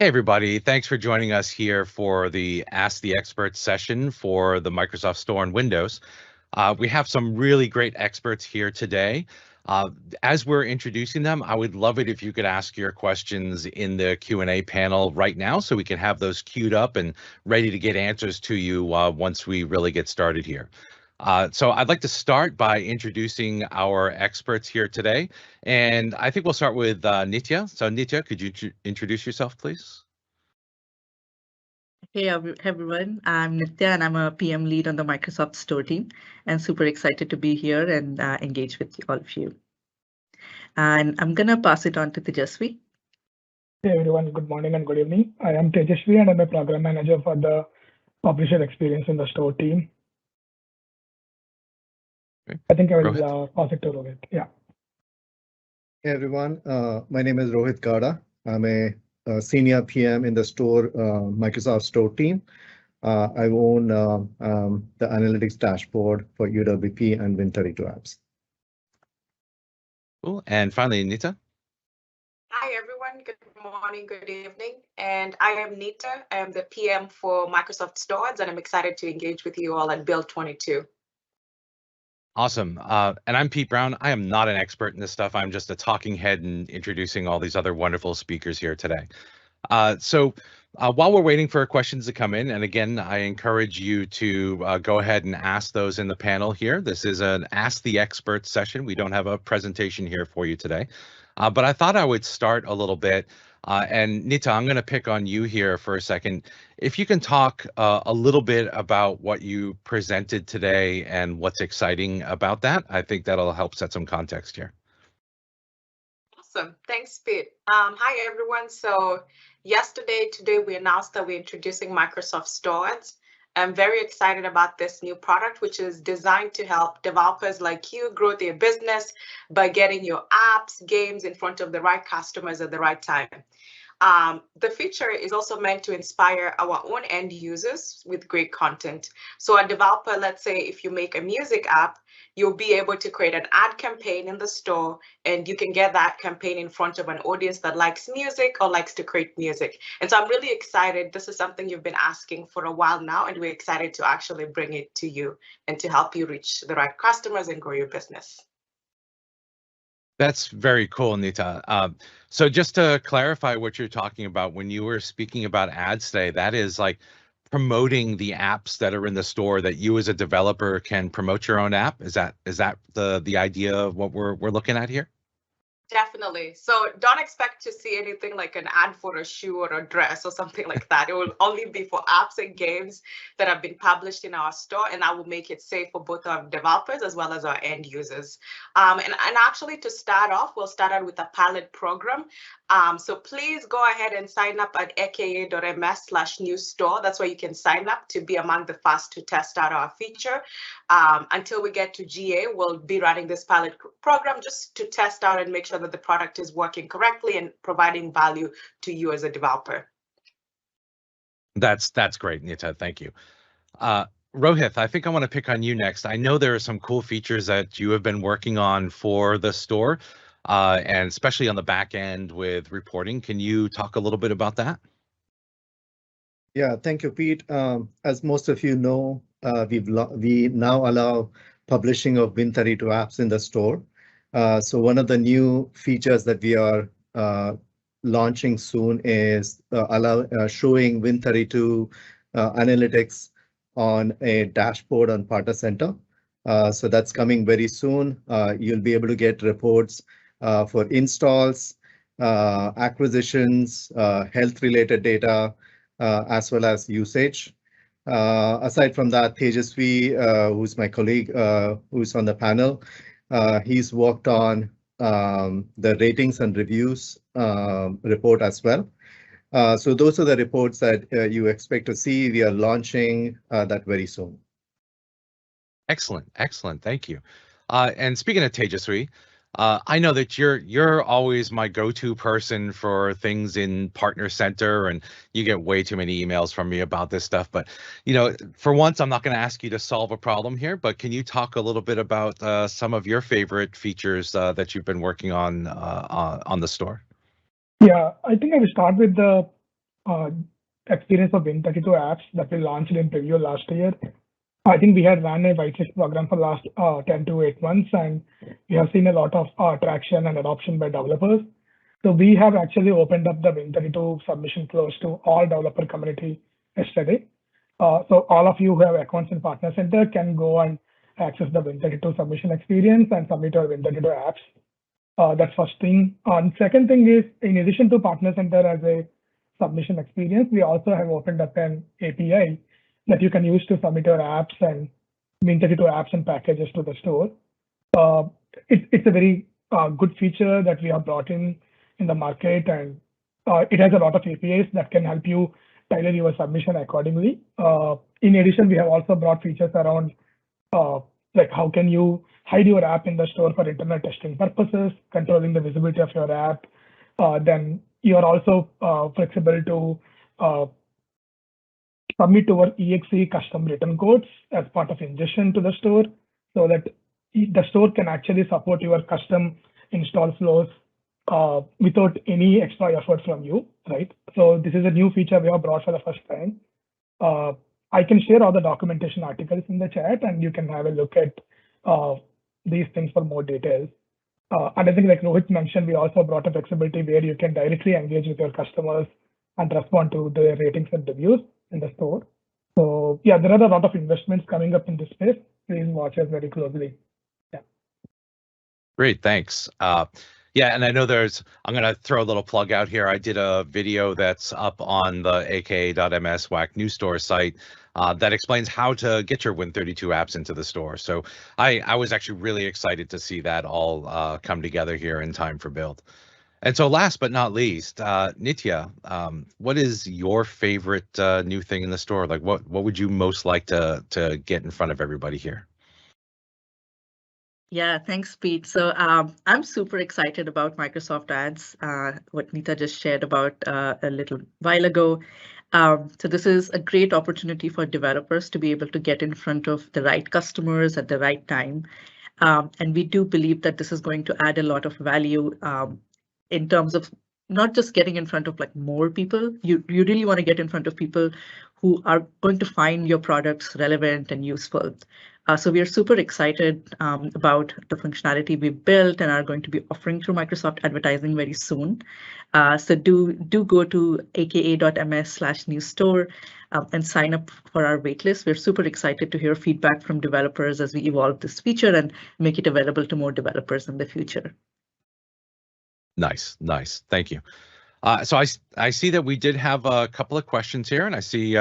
Hey, everybody. Thanks for joining us here for the Ask the Experts session for the Microsoft Store and Windows. We have some really great experts here today. As we're introducing them, I would love it if you could ask your questions in the Q&A panel right now so we can have those queued up and ready to get answers to you once we really get started here. So I'd like to start by introducing our experts here today. And I think we'll start with Nitya. So Nitya, could you introduce yourself, please? Hey everyone, I'm Nitya and I'm a PM lead on the Microsoft Store team and super excited to be here and engage with all of you. And I'm gonna pass it on to Tejasvi. Hey everyone, good morning and good evening. I am Tejasvi and I'm a program manager for the publisher experience in the Store team. Okay. I think I will pass it to Rohit. Yeah. Hey everyone, my name is Rohit Kada. I'm a senior PM in the Store Microsoft Store team. I own the analytics dashboard for UWP and Win32 apps. Cool. And finally, Nita. Hi everyone, good morning, good evening. And I am Nita. I am the PM for Microsoft Stores and I'm excited to engage with you all at Build 22. Awesome. And I'm Pete Brown. I am not an expert in this stuff. I'm just a talking head and introducing all these other wonderful speakers here today. So while we're waiting for questions to come in, and again, I encourage you to go ahead and ask those in the panel here. This is an Ask the Experts session. We don't have a presentation here for you today, but I thought I would start a little bit. And Nita, I'm going to pick on you here for a second. If you can talk a little bit about what you presented today and what's exciting about that, I think that'll help set some context here. Awesome. Thanks, Pete. Hi, everyone. So today we announced that we're introducing Microsoft Stores. I'm very excited about this new product, which is designed to help developers like you grow their business by getting your apps, games in front of the right customers at the right time. The feature is also meant to inspire our own end users with great content. So a developer, let's say if you make a music app, you'll be able to create an ad campaign in the store and you can get that campaign in front of an audience that likes music or likes to create music. And so I'm really excited. This is something you've been asking for a while now, and we're excited to actually bring it to you and to help you reach the right customers and grow your business. That's very cool, Nita. So just to clarify what you're talking about, when you were speaking about ads today, that is like promoting the apps that are in the store that you as a developer can promote your own app. Is that the idea of what we're looking at here? Definitely. So don't expect to see anything like an ad for a shoe or a dress or something like that. It will only be for apps and games that have been published in our store, and that will make it safe for both our developers as well as our end users. And actually, to start off, we'll start out with a pilot program. So please go ahead and sign up at aka.ms/new store. That's where you can sign up to be among the first to test out our feature. Until we get to GA, we'll be running this pilot program just to test out and make sure that the product is working correctly and providing value to you as a developer. That's great, Nita. Thank you. Rohit, I think I want to pick on you next. I know there are some cool features that you have been working on for the store, and especially on the back end with reporting. Can you talk a little bit about that? Yeah, thank you, Pete. As most of you know, we now allow publishing of Win32 apps in the store. So one of the new features that we are launching soon is showing Win32 analytics on a dashboard on Partner Center. So that's coming very soon. You'll be able to get reports for installs, acquisitions, health-related data, as well as usage. Aside from that, Tejasvi, who's my colleague, who's on the panel, he's worked on the ratings and reviews report as well. So those are the reports that you expect to see. We are launching that very soon. Excellent, excellent. Thank you. And speaking of Tejasvi, I know that you're always my go-to person for things in Partner Center, and you get way too many emails from me about this stuff. But for once, I'm not going to ask you to solve a problem here. But can you talk a little bit about some of your favorite features that you've been working on the store? Yeah, I think I will start with the experience of Win32 apps that we launched in preview last year. I think we had ran a whitelist program for last 10 to 8 months, and we have seen a lot of traction and adoption by developers. So we have actually opened up the Win32 submission flows to all developer community yesterday. So all of you who have accounts in Partner Center can go and access the Win32 submission experience and submit your Win32 apps. That's first thing. Second thing is, in addition to Partner Center as a submission experience, we also have opened up an API that you can use to submit your apps and Win32 apps and packages to the store. It's a very good feature that we have brought in the market, and it has a lot of APIs that can help you tailor your submission accordingly. In addition, we have also brought features around like how can you hide your app in the store for internal testing purposes, controlling the visibility of your app. Then you are also flexible to submit our EXE custom return codes as part of ingestion to the store, so that the store can actually support your custom install flows without any extra effort from you, right? So this is a new feature we have brought for the first time. I can share all the documentation articles in the chat, and you can have a look at these things for more details. And I think, like Rohit mentioned, we also brought a flexibility where you can directly engage with your customers and respond to their ratings and reviews in the store. So yeah, there are a lot of investments coming up in this space. Please watch us very closely. Yeah. Great, thanks. Yeah, and I know I'm going to throw a little plug out here. I did a video that's up on the aka.ms WAC news store site that explains how to get your Win32 apps into the store. So I was actually really excited to see that all come together here in time for build. And so last but not least, Nitya, what is your favorite new thing in the store? Like what would you most like to get in front of everybody here? Yeah, thanks, Pete. So I'm super excited about Microsoft Ads, what Nita just shared about a little while ago. So this is a great opportunity for developers to be able to get in front of the right customers at the right time. And we do believe that this is going to add a lot of value in terms of not just getting in front of like more people. You really want to get in front of people who are going to find your products relevant and useful. So we are super excited about the functionality we built and are going to be offering through Microsoft Advertising very soon. So do go to aka.ms/newsstore and sign up for our waitlist. We're super excited to hear feedback from developers as we evolve this feature and make it available to more developers in the future. Nice. Thank you. So I see that we did have a couple of questions here, and I see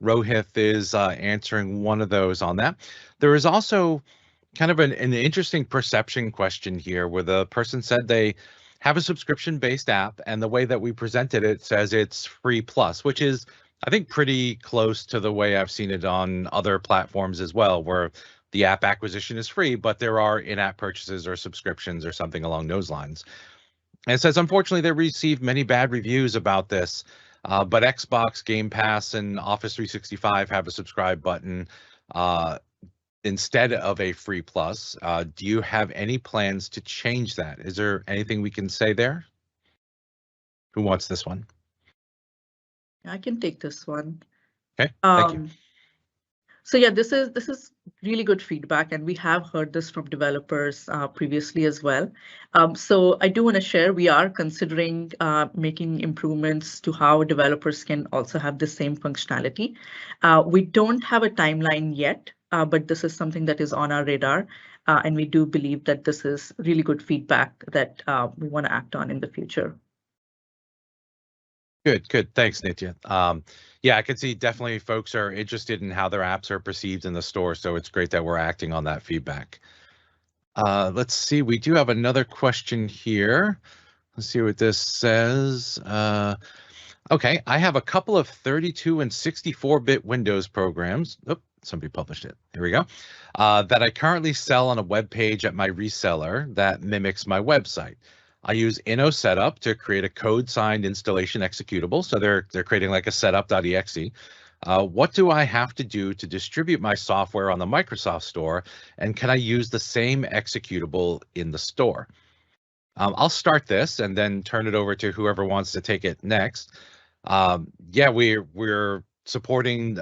Rohit is answering one of those on that. There is also kind of an interesting perception question here where the person said they have a subscription-based app, and the way that we presented it says it's free plus, which is, I think, pretty close to the way I've seen it on other platforms as well, where the app acquisition is free, but there are in-app purchases or subscriptions or something along those lines. And it says, unfortunately, they received many bad reviews about this, but Xbox, Game Pass, and Office 365 have a subscribe button instead of a free plus. Do you have any plans to change that? Is there anything we can say there? Who wants this one? I can take this one. Okay, thank you. So yeah, this is really good feedback, and we have heard this from developers previously as well. So I do want to share, we are considering making improvements to how developers can also have the same functionality. We don't have a timeline yet, but this is something that is on our radar, and we do believe that this is really good feedback that we want to act on in the future. Good. Thanks, Nitya. Yeah, I can see definitely folks are interested in how their apps are perceived in the store, so it's great that we're acting on that feedback. Let's see, we do have another question here. Let's see what this says. Okay, I have a couple of 32 and 64-bit Windows programs. Oh, somebody published it. Here we go. That I currently sell on a web page at my reseller that mimics my website. I use InnoSetup to create a code-signed installation executable. So they're creating like a setup.exe. What do I have to do to distribute my software on the Microsoft Store? And can I use the same executable in the store? I'll start this and then turn it over to whoever wants to take it next. Yeah, we're supporting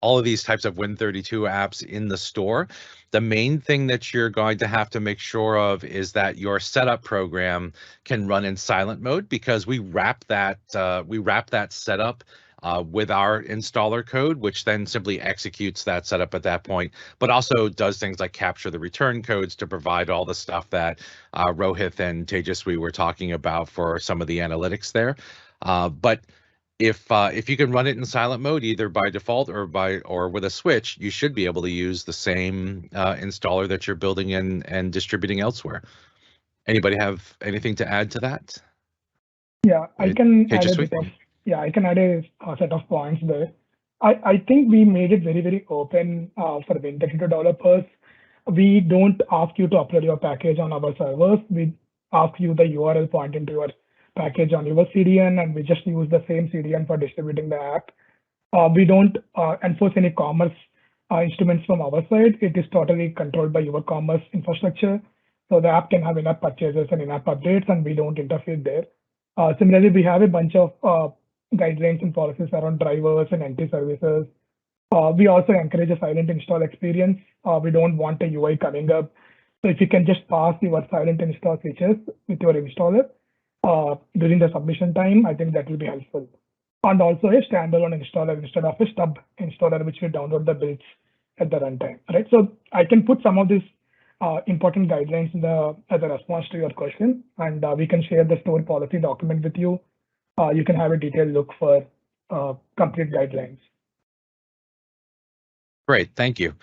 all of these types of Win32 apps in the store. The main thing that you're going to have to make sure of is that your setup program can run in silent mode, because we wrap that setup with our installer code, which then simply executes that setup at that point, but also does things like capture the return codes to provide all the stuff that Rohit and Tejaswi were talking about for some of the analytics there. But if you can run it in silent mode, either by default or with a switch, you should be able to use the same installer that you're building in and distributing elsewhere. Anybody have anything to add to that? Yeah, I can add a Tejaswi? bit of, yeah, I can add a set of points there. I think we made it very, very open for Win32 developers. We don't ask you to upload your package on our servers. We ask you the URL pointing to your package on your CDN, and we just use the same CDN for distributing the app. We don't enforce any commerce instruments from our side. It is totally controlled by your commerce infrastructure. So the app can have in-app purchases and in-app updates, and we don't interfere there. Similarly, we have a bunch of guidelines and policies around drivers and entry services. We also encourage a silent install experience. We don't want a UI coming up. So if you can just pass your silent install features with your installer during the submission time, I think that will be helpful. And also a standalone installer instead of a stub installer, which will download the builds at the runtime, right? So I can put some of these important guidelines in as a response to your question, and we can share the store policy document with you. You can have a detailed look for complete guidelines. Great, thank you.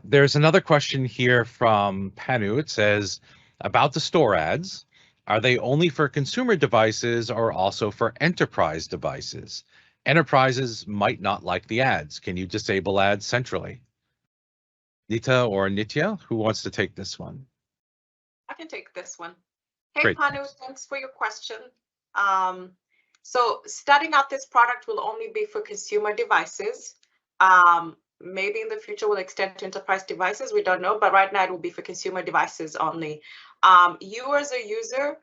There's another question here from Panu. It says, about the store ads, are they only for consumer devices or also for enterprise devices? Enterprises might not like the ads. Can you disable ads centrally? Nita or Nitya, who wants to take this one? I can take this one. Hey, Great. Panu, thanks for your question. So starting out, this product will only be for consumer devices. Maybe in the future will extend to enterprise devices. We don't know, but right now it will be for consumer devices only. You as a user,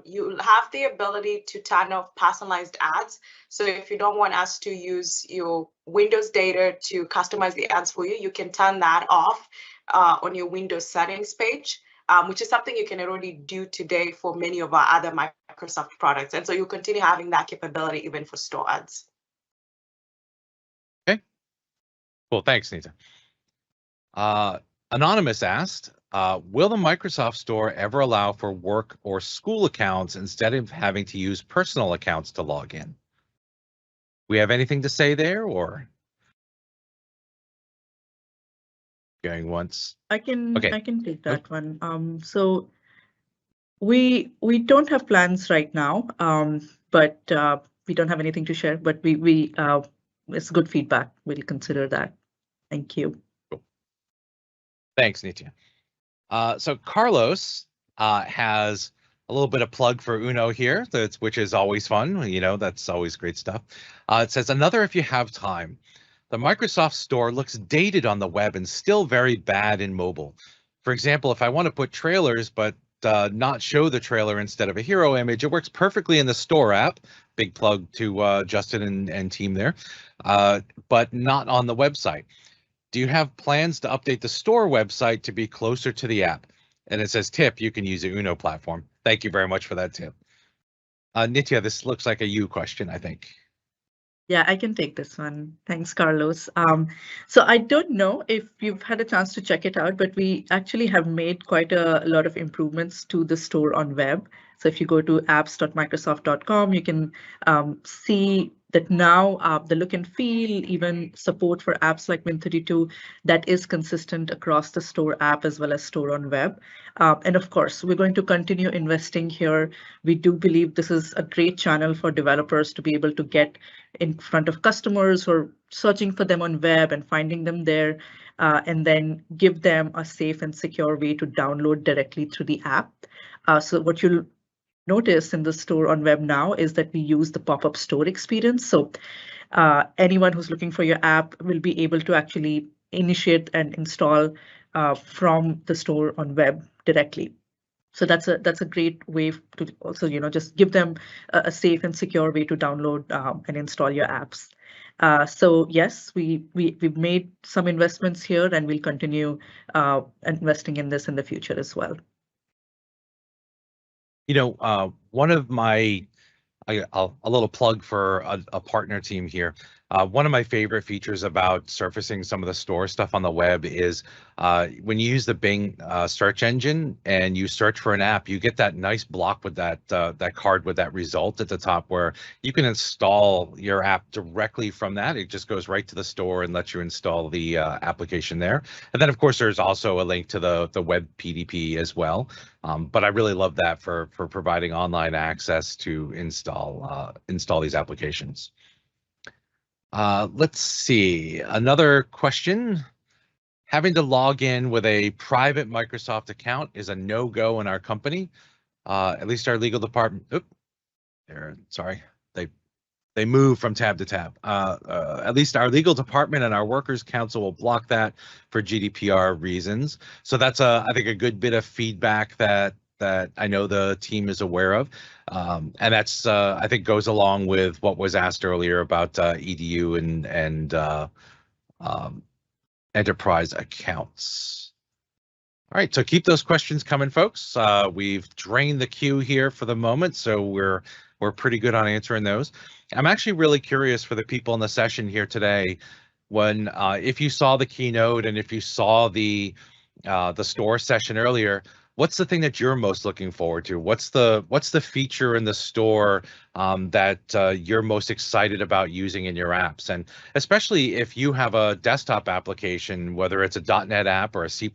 you have the ability to turn off personalized ads. So if you don't want us to use your Windows data to customize the ads for you, you can turn that off on your Windows settings page, which is something you can already do today for many of our other Microsoft products. And so you'll continue having that capability even for store ads. Okay. Cool, thanks, Nita. Anonymous asked, will the Microsoft Store ever allow for work or school accounts instead of having to use personal accounts to log in? We have anything to say there, or going once? I can take that one. So we don't have plans right now, but we don't have anything to share. But we it's good feedback. We'll consider that. Thank you. Cool. Thanks, Nitya. So Carlos has a little bit of plug for Uno here, which is always fun. You know, that's always great stuff. It says, another if you have time. The Microsoft Store looks dated on the web and still very bad in mobile. For example, if I want to put trailers but not show the trailer instead of a hero image, it works perfectly in the Store app. Big plug to Justin and team there, but not on the website. Do you have plans to update the Store website to be closer to the app? And it says, tip, you can use the Uno platform. Thank you very much for that tip. Nitya, this looks like a you question, I think. Yeah, I can take this one. Thanks, Carlos. So I don't know if you've had a chance to check it out, but we actually have made quite a lot of improvements to the store on web. So if you go to apps.microsoft.com, you can see that now the look and feel, even support for apps like Win32, that is consistent across the store app as well as store on web. And of course, we're going to continue investing here. We do believe this is a great channel for developers to be able to get in front of customers who are searching for them on web and finding them there, and then give them a safe and secure way to download directly through the app. So what you'll notice in the store on web now is that we use the pop-up store experience. So anyone who's looking for your app will be able to actually initiate and install from the store on web directly. So that's a great way to also, just give them a safe and secure way to download and install your apps. So yes, we've made some investments here, and we'll continue investing in this in the future as well. One of my a little plug for a partner team here. One of my favorite features about surfacing some of the store stuff on the web is when you use the Bing search engine and you search for an app, you get that nice block with that card with that result at the top where you can install your app directly from that. It just goes right to the store and lets you install the application there. And then, of course, there's also a link to the web PDP as well. But I really love that for providing online access to install these applications. Let's see, another question. Having to log in with a private Microsoft account is a no-go in our company. At least our legal department. Sorry, they move from tab to tab. At least our legal department and our workers council will block that for GDPR reasons. So that's I think a good bit of feedback that I know the team is aware of. And that's I think goes along with what was asked earlier about EDU and enterprise accounts. All right, so keep those questions coming, folks. We've drained the queue here for the moment, so we're pretty good on answering those. I'm actually really curious for the people in the session here today, when if you saw the keynote and if you saw the store session earlier, what's the thing that you're most looking forward to? What's the feature in the store that you're most excited about using in your apps? And especially if you have a desktop application, whether it's a .NET app or a C++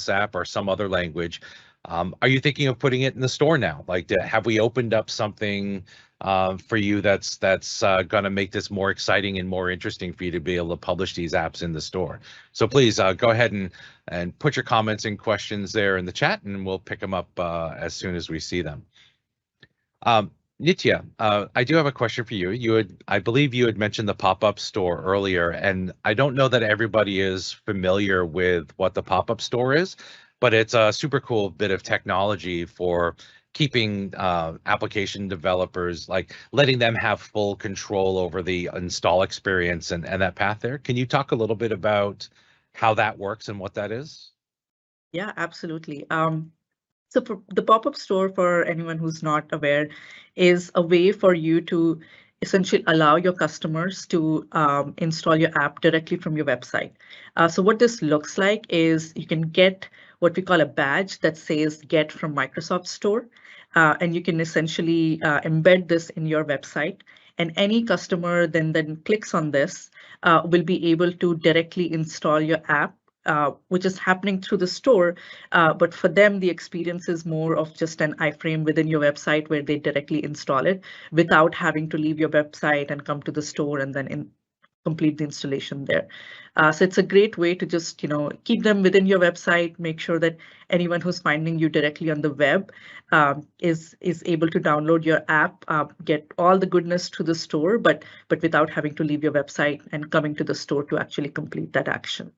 app or some other language, are you thinking of putting it in the store now? Like, have we opened up something for you that's going to make this more exciting and more interesting for you to be able to publish these apps in the store? So please go ahead and put your comments and questions there in the chat, and we'll pick them up as soon as we see them. Nitya, I do have a question for you. I believe you had mentioned the pop-up store earlier, and I don't know that everybody is familiar with what the pop-up store is, but it's a super cool bit of technology for keeping application developers, like letting them have full control over the install experience and that path there. Can you talk a little bit about how that works and what that is? Yeah, absolutely. So for the pop-up store, for anyone who's not aware, is a way for you to essentially allow your customers to install your app directly from your website. So what this looks like is you can get what we call a badge that says "Get from Microsoft Store," and you can essentially embed this in your website. And any customer then clicks on this will be able to directly install your app, which is happening through the store. But for them, the experience is more of just an iframe within your website where they directly install it without having to leave your website and come to the store and then complete the installation there. So it's a great way to just keep them within your website, make sure that anyone who's finding you directly on the web is able to download your app, get all the goodness to the store, but without having to leave your website and coming to the store to actually complete that action.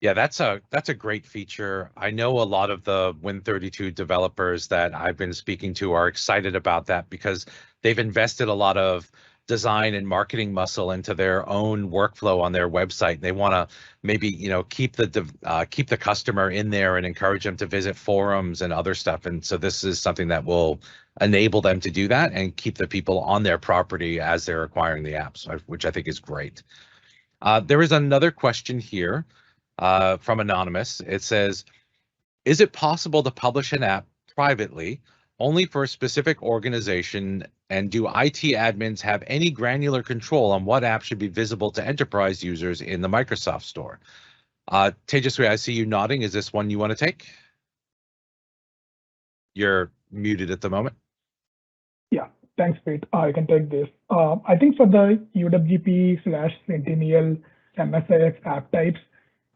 Yeah, that's a great feature. I know a lot of the Win32 developers that I've been speaking to are excited about that because they've invested a lot of design and marketing muscle into their own workflow on their website. They want to maybe keep the customer in there and encourage them to visit forums and other stuff. And so this is something that will enable them to do that and keep the people on their property as they're acquiring the apps, which I think is great. There is another question here from Anonymous. It says, is it possible to publish an app privately only for a specific organization, and do IT admins have any granular control on what app should be visible to enterprise users in the Microsoft Store? Tejaswi, I see you nodding. Is this one you want to take? You're muted at the moment. Yeah, thanks, Pete. I can take this. I think for the UWP/Sentinel MSIX app types,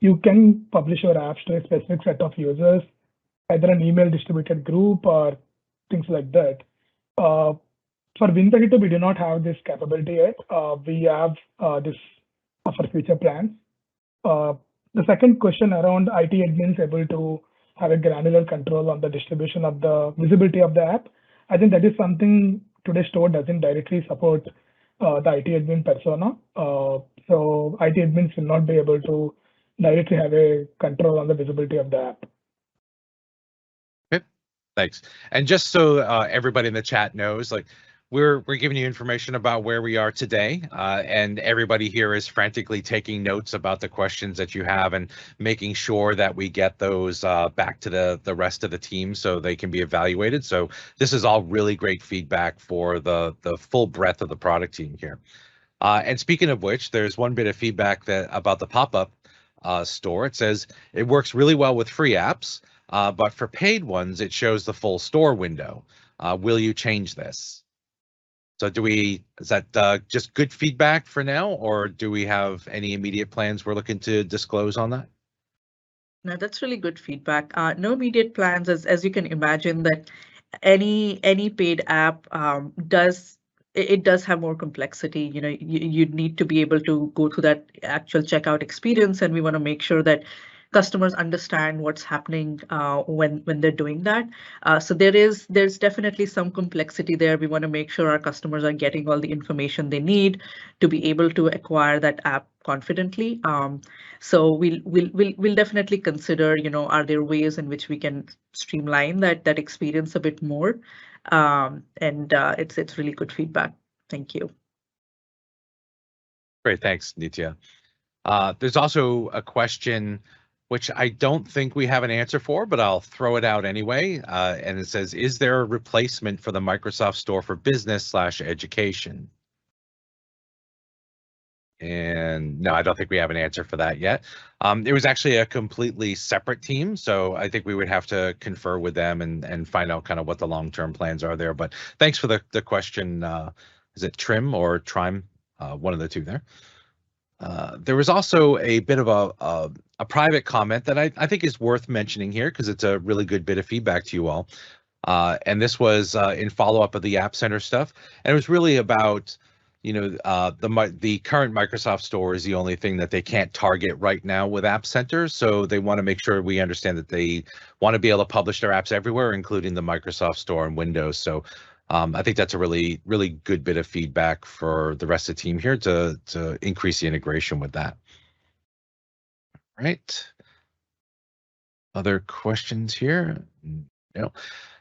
you can publish your apps to a specific set of users, either an email distributed group or things like that. For Win32, we do not have this capability yet. We have this for future plans. The second question around IT admins able to have a granular control on the distribution of the visibility of the app. I think that is something today's store doesn't directly support the IT admin persona. So IT admins will not be able to directly have a control on the visibility of the app. Okay, thanks. And just so everybody in the chat knows, like we're giving you information about where we are today, and everybody here is frantically taking notes about the questions that you have and making sure that we get those back to the rest of the team so they can be evaluated. So this is all really great feedback for the full breadth of the product team here. And speaking of which, there's one bit of feedback that about the pop-up store. It says it works really well with free apps, but for paid ones, it shows the full store window. Will you change this? So is that just good feedback for now, or do we have any immediate plans we're looking to disclose on that? No, that's really good feedback. No immediate plans, as you can imagine, that any paid app does have more complexity. You know, you need to be able to go through that actual checkout experience, and we want to make sure that customers understand what's happening when they're doing that. So there's definitely some complexity there. We want to make sure our customers are getting all the information they need to be able to acquire that app confidently. So we'll definitely consider, you know, are there ways in which we can streamline that experience a bit more? And it's really good feedback. Thank you. Great, thanks, Nitya. There's also a question which I don't think we have an answer for, but I'll throw it out anyway. And it says, is there a replacement for the Microsoft Store for Business / Education? And no, I don't think we have an answer for that yet. It was actually a completely separate team, so I think we would have to confer with them and find out kind of what the long-term plans are there. But thanks for the question. Is it Trim or Trime? One of the two there. There was also a bit of a private comment that I think is worth mentioning here because it's a really good bit of feedback to you all. And this was in follow-up of the App Center stuff. And it was really about, you know, the current Microsoft Store is the only thing that they can't target right now with App Center. So they want to make sure we understand that they want to be able to publish their apps everywhere, including the Microsoft Store and Windows. So I think that's a really, really good bit of feedback for the rest of the team here to increase the integration with that. All right. Other questions here? No.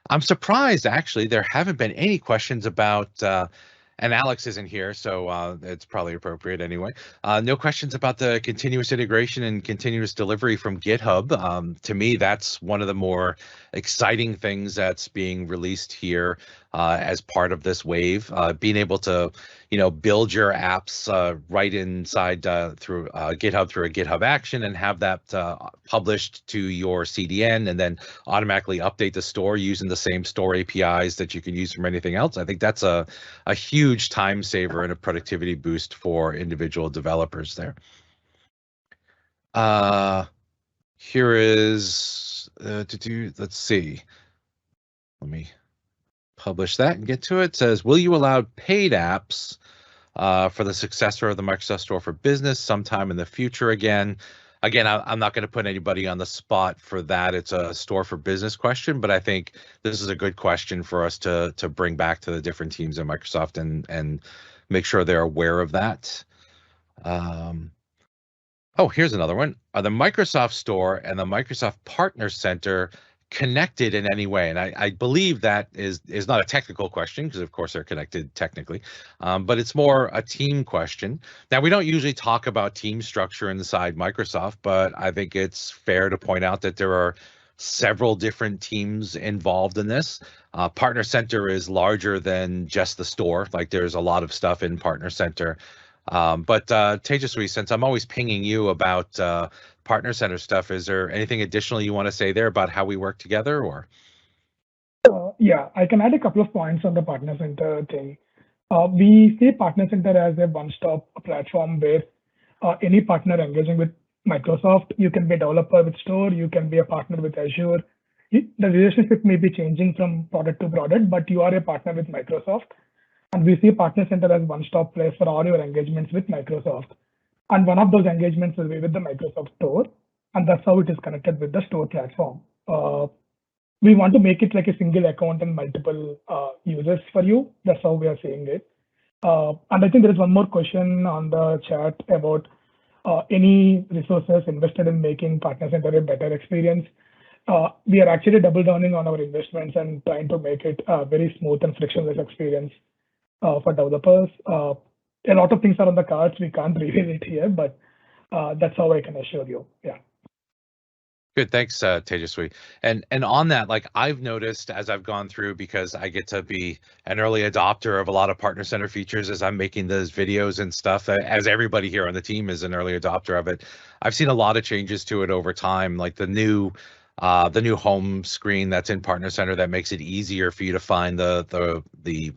I'm surprised, actually, there haven't been any questions about, and Alex isn't here, so it's probably appropriate anyway. No questions about the continuous integration and continuous delivery from GitHub. To me, that's one of the more exciting things that's being released here as part of this wave. Being able to, you know, build your apps right inside through GitHub through a GitHub action and have that published to your CDN and then automatically update the store using the same store APIs that you can use from anything else. I think that's a huge time saver and a productivity boost for individual developers there. Here is let's see. Let me publish that and get to it. It says, will you allow paid apps for the successor of the Microsoft Store for Business sometime in the future again? Again, I'm not going to put anybody on the spot for that. It's a Store for Business question, but I think this is a good question for us to bring back to the different teams at Microsoft and make sure they're aware of that. Oh, here's another one. Are the Microsoft Store and the Microsoft Partner Center connected in any way? And I believe that is not a technical question because of course they're connected technically, but it's more a team question. Now, we don't usually talk about team structure inside Microsoft, but I think it's fair to point out that there are several different teams involved in this. Partner Center is larger than just the store. Like there's a lot of stuff in Partner Center. But Tejaswi, since I'm always pinging you about Partner Center stuff, is there anything additional you want to say there about how we work together, or? Yeah, I can add a couple of points on the Partner Center thing. We see Partner Center as a one-stop platform where any partner engaging with Microsoft, you can be a developer with Store, you can be a partner with Azure. The relationship may be changing from product to product, but you are a partner with Microsoft. And we see Partner Center as one-stop place for all your engagements with Microsoft. And one of those engagements will be with the Microsoft Store. And that's how it is connected with the Store platform. we want to make it like a single account and multiple users for you. That's how we are seeing it. And I think there is one more question on the chat about any resources invested in making Partner Center a better experience. We are actually double downing on our investments and trying to make it a very smooth and frictionless experience for developers. A lot of things are on the cards. We can't reveal it here, but that's how I can assure you. Yeah. Good, thanks, Tejaswi. And on that, like I've noticed as I've gone through, because I get to be an early adopter of a lot of Partner Center features as I'm making those videos and stuff, as everybody here on the team is an early adopter of it. I've seen a lot of changes to it over time, like the new home screen that's in Partner Center that makes it easier for you to find the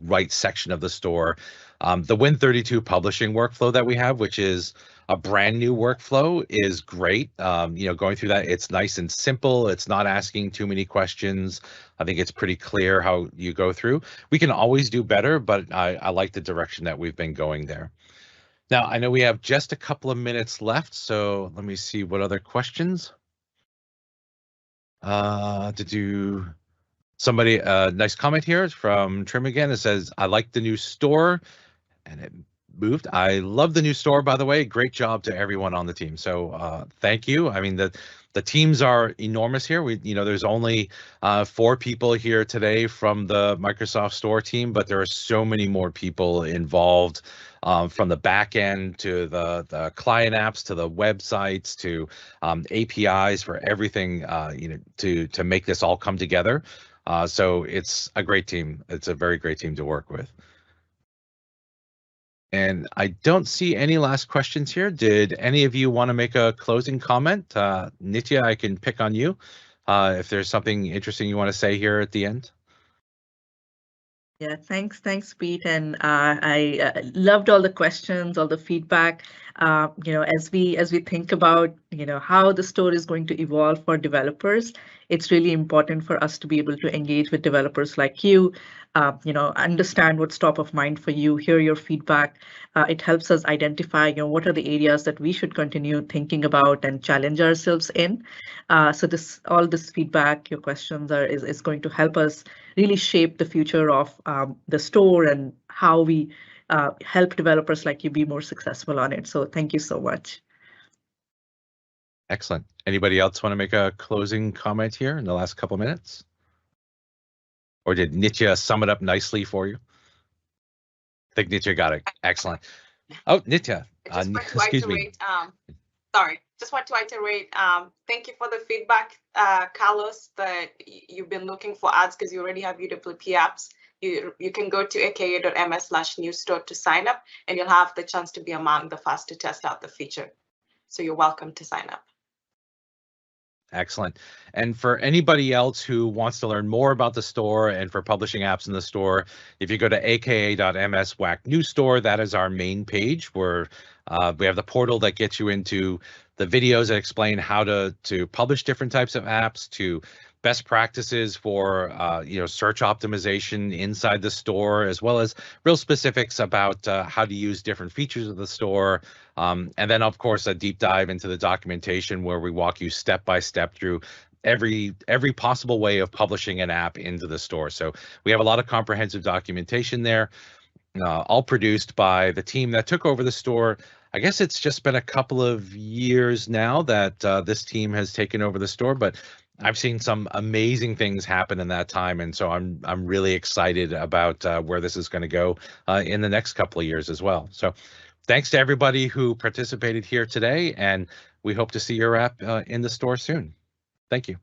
right section of the store. The Win32 publishing workflow that we have, which is a brand new workflow, is great. Going through that, it's nice and simple. It's not asking too many questions. I think it's pretty clear how you go through. We can always do better, but I like the direction that we've been going there. Now, I know we have just a couple of minutes left, so let me see what other questions. Somebody, nice comment here from Trim again. It says, I like the new store, and it moved. I love the new store, by the way. Great job to everyone on the team. So thank you. I mean, the teams are enormous here. There's only 4 people here today from the Microsoft Store team, but there are so many more people involved, from the back end to the client apps to the websites to APIs for everything, to make this all come together. So it's a great team. It's a very great team to work with. And I don't see any last questions here. Did any of you want to make a closing comment? Nitya, I can pick on you if there's something interesting you want to say here at the end. Yeah, thanks, Pete. And I loved all the questions, all the feedback. As we think about how the store is going to evolve for developers, it's really important for us to be able to engage with developers like you. Understand what's top of mind for you, hear your feedback. It helps us identify, what are the areas that we should continue thinking about and challenge ourselves in. So all this feedback, your questions is going to help us really shape the future of the store and how we help developers like you be more successful on it. So thank you so much. Excellent. Anybody else want to make a closing comment here in the last couple of minutes? Or did Nitya sum it up nicely for you? I think Nitya got it. Excellent. Oh, Nitya, excuse me. Just want to iterate. Thank you for the feedback, Carlos, that you've been looking for ads because you already have UWP apps. You can go to aka.ms/newstore to sign up, and you'll have the chance to be among the first to test out the feature. So you're welcome to sign up. Excellent. And for anybody else who wants to learn more about the store and for publishing apps in the store, if you go to aka.ms/WAC-New-Store, that is our main page where we have the portal that gets you into the videos that explain how to publish different types of apps, to best practices for search optimization inside the store, as well as real specifics about how to use different features of the store. And then, of course, a deep dive into the documentation where we walk you step by step through every possible way of publishing an app into the store. So we have a lot of comprehensive documentation there, all produced by the team that took over the store. I guess it's just been a couple of years now that this team has taken over the store, but I've seen some amazing things happen in that time, and so I'm really excited about where this is going to go in the next couple of years as well. So thanks to everybody who participated here today, and we hope to see your app in the store soon. Thank you.